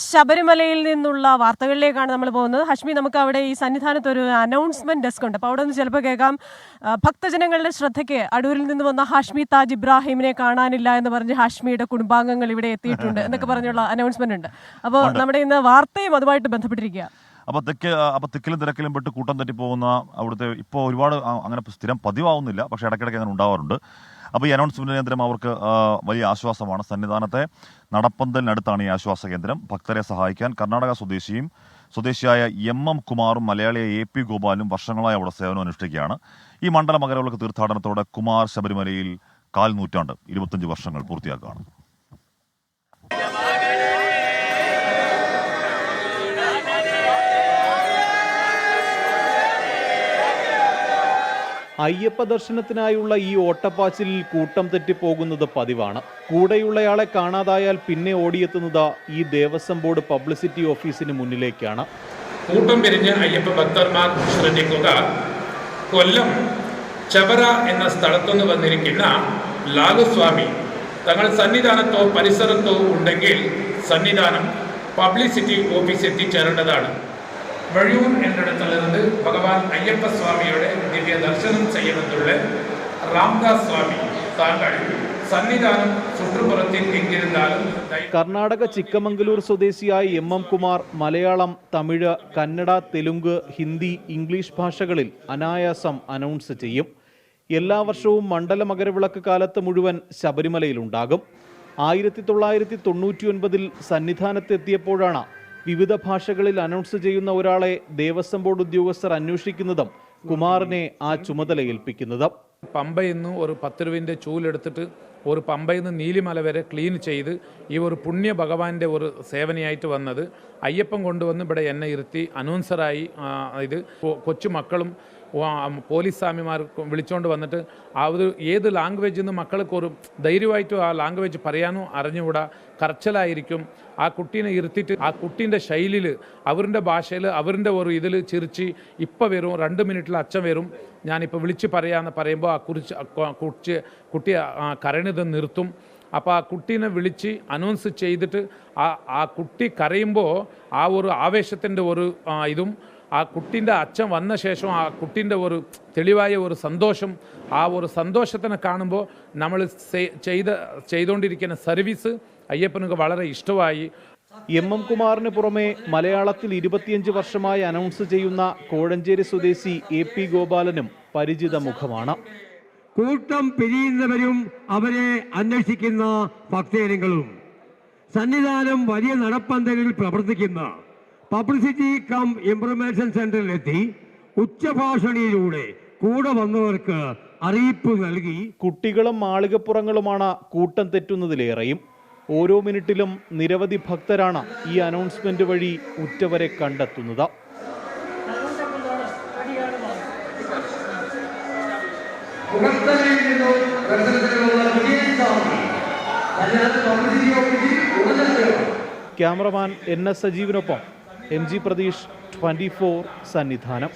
ശബരിമലയിൽ നിന്നുള്ള വാർത്തകളിലേക്കാണ് നമ്മൾ പോകുന്നത്. ഹഷ്മി, നമുക്ക് അവിടെ ഈ സന്നിധാനത്ത് ഒരു അനൗൺസ്മെന്റ് ഡെസ്ക് ഉണ്ട്. അപ്പോൾ അവിടെ നിന്ന് ചിലപ്പോൾ കേൾക്കാം, ഭക്തജനങ്ങളുടെ ശ്രദ്ധയ്ക്ക് അടൂരിൽ നിന്ന് വന്ന ഹാഷ്മി താജ് ഇബ്രാഹിമിനെ കാണാനില്ല എന്ന് പറഞ്ഞ് ഹാഷ്മിയുടെ കുടുംബാംഗങ്ങൾ ഇവിടെ എത്തിയിട്ടുണ്ട് എന്നൊക്കെ പറഞ്ഞുള്ള അനൗൺസ്മെന്റ് ഉണ്ട്. അപ്പോൾ നമ്മുടെ ഇന്ന് വാർത്തയും അതുമായിട്ട് ബന്ധപ്പെട്ടിരിക്കുക. അപ്പോൾ തിക്കിലും തിരക്കിലും പെട്ട് കൂട്ടം തെറ്റിപ്പോകുന്ന അവിടുത്തെ ഇപ്പോൾ ഒരുപാട് അങ്ങനെ സ്ഥിരം പതിവാവുന്നില്ല, പക്ഷേ ഇടയ്ക്കിടയ്ക്ക് അങ്ങനെ ഉണ്ടാവാറുണ്ട്. അപ്പോൾ ഈ അനൗൺസ്മെൻറ്റിന് കേന്ദ്രം അവർക്ക് വലിയ ആശ്വാസമാണ്. സന്നിധാനത്തെ നടപ്പന്തലിനടുത്താണ് ഈ ആശ്വാസ കേന്ദ്രം. ഭക്തരെ സഹായിക്കാൻ കർണാടക സ്വദേശിയായ MM കുമാറും മലയാളിയായ AP ഗോപാലും വർഷങ്ങളായി അവിടെ സേവനം അനുഷ്ഠിക്കുകയാണ്. ഈ മണ്ഡല മകരവിളക്ക് തീർത്ഥാടനത്തോടെ കുമാർ ശബരിമലയിൽ 1/4 നൂറ്റാണ്ട് 25 വർഷങ്ങൾ പൂർത്തിയാക്കുകയാണ്. അയ്യപ്പ ദർശനത്തിനായുള്ള ഈ ഓട്ടപ്പാച്ചിലിൽ കൂട്ടം തെറ്റിപ്പോകുന്നത് പതിവാണ്. കൂടെയുള്ളയാളെ കാണാതായാൽ പിന്നെ ഓടിയെത്തുന്നത് ഈ ദേവസ്വം ബോർഡ് പബ്ലിസിറ്റി ഓഫീസിന് മുന്നിലേക്കാണ്. കൂട്ടം പിരിഞ്ഞ് അയ്യപ്പ ഭക്തന്മാർ ശ്രദ്ധിക്കുക. കൊല്ലം ചവറ എന്ന സ്ഥലത്തുനിന്ന് വന്നിരിക്കുന്ന ലാലുസ്വാമി തങ്ങൾ സന്നിധാനത്തോ പരിസരത്തോ ഉണ്ടെങ്കിൽ സന്നിധാനം പബ്ലിസിറ്റി ഓഫീസ് എത്തിച്ചേരേണ്ടതാണ്. വഴിയൂർ എന്നിടത്തുള്ളത് ഭഗവാൻ അയ്യപ്പ സ്വാമിയുടെ ദിവ്യ ദർശനം ചെയ്യുന്നതുള്ള രാംദാസ് സ്വാമി താങ്കൾ സന്നിധാനം ചുറ്റുപുറത്തിൽ എങ്കിരുന്നാലും. കർണാടക ചിക്കമംഗലൂർ സ്വദേശിയായ MM കുമാർ മലയാളം, തമിഴ്, കന്നഡ, തെലുങ്ക്, ഹിന്ദി, ഇംഗ്ലീഷ് ഭാഷകളിൽ അനായാസം അനൗൺസ് ചെയ്യും. എല്ലാ വർഷവും മണ്ഡല മകരവിളക്ക് കാലത്ത് മുഴുവൻ ശബരിമലയിലുണ്ടാകും. 1999 സന്നിധാനത്തെത്തിയപ്പോഴാണ് വിവിധ ഭാഷകളിൽ അനൗൺസ് ചെയ്യുന്ന ഒരാളെ ദേവസ്വം ബോർഡ് ഉദ്യോഗസ്ഥർ അന്വേഷിക്കുന്നതും കുമാറിനെ ആ ചുമതല ഏൽപ്പിക്കുന്നതും. പമ്പയിൽ നിന്ന് ഒരു 10 രൂപയുടെ ചൂലെടുത്തിട്ട് ഒരു പമ്പയിൽ നിന്ന് നീലിമല വരെ ക്ലീൻ ചെയ്ത് ഈ ഒരു പുണ്യ ഭഗവാന്റെ ഒരു സേവനയായിട്ട് വന്നത് അയ്യപ്പൻ കൊണ്ടുവന്ന് ഇവിടെ എന്നെ ഇരുത്തി അനൗൺസറായി. ഇത് കൊച്ചു മക്കളും പോലീസ് സ്വാമിമാർ വിളിച്ചുകൊണ്ട് വന്നിട്ട് ഏത് ലാംഗ്വേജിൽ നിന്ന് മക്കൾക്ക് ഒരു ധൈര്യമായിട്ട് ആ ലാംഗ്വേജ് പറയാനോ അറിഞ്ഞുകൂടാ, കരച്ചിലായിരിക്കും. ആ കുട്ടീനെ ഇരുത്തിയിട്ട് ആ കുട്ടീൻ്റെ ശൈലിയിൽ അവരുടെ ഭാഷയിൽ അവരുടെ ഒരു ഇതിൽ ചിരിച്ച് ഇപ്പം വരും 2 മിനിറ്റിൽ അച്ഛൻ വരും, ഞാനിപ്പോൾ വിളിച്ച് പറയാമെന്ന് പറയുമ്പോൾ കുട്ടി കരണിത് നിർത്തും. അപ്പോൾ ആ കുട്ടീനെ വിളിച്ച് അനൗൺസ് ചെയ്തിട്ട് ആ കുട്ടി കരയുമ്പോൾ ആ ഒരു ആവേശത്തിൻ്റെ ഒരു ഇതും ആ കുട്ടീൻ്റെ അച്ഛൻ വന്ന ശേഷം ആ കുട്ടീൻ്റെ ഒരു തെളിവായ ഒരു സന്തോഷം, ആ ഒരു സന്തോഷത്തിനെ കാണുമ്പോൾ നമ്മൾ ചെയ്തുകൊണ്ടിരിക്കുന്ന സർവീസ് അയ്യപ്പനക്ക് വളരെ ഇഷ്ടമായി. MM കുമാറിന് പുറമെ മലയാളത്തിൽ 25 വർഷമായി അനൗൺസ് ചെയ്യുന്ന കോഴഞ്ചേരി സ്വദേശി AP ഗോപാലനും പരിചിത മുഖമാണ്. കൂട്ടം പിരിയുന്നവരും അവരെ അന്വേഷിക്കുന്ന ഭക്തജനങ്ങളും സന്നിധാനം വലിയ നടപ്പന്തലിൽ പ്രവർത്തിക്കുന്ന പബ്ലിസിറ്റി കം ഇംപ്രമേഷൻ സെന്ററിലെത്തി ഉച്ചഭാഷണിയിലൂടെ കൂടെ വന്നവർക്ക് അറിയിപ്പ് നൽകി. കുട്ടികളും മാളികപ്പുറങ്ങളുമാണ് കൂട്ടം തെറ്റുന്നതിലേറെയും. ഓരോ മിനിറ്റിലും നിരവധി ഭക്തരാണ് ഈ അനൗൺസ്മെന്റ് വഴി ഉറ്റവരെ കണ്ടെത്തുന്നത്. Cameraman NS സജീവിനൊപ്പം MG Pratheesh, 24 Sannidhanam.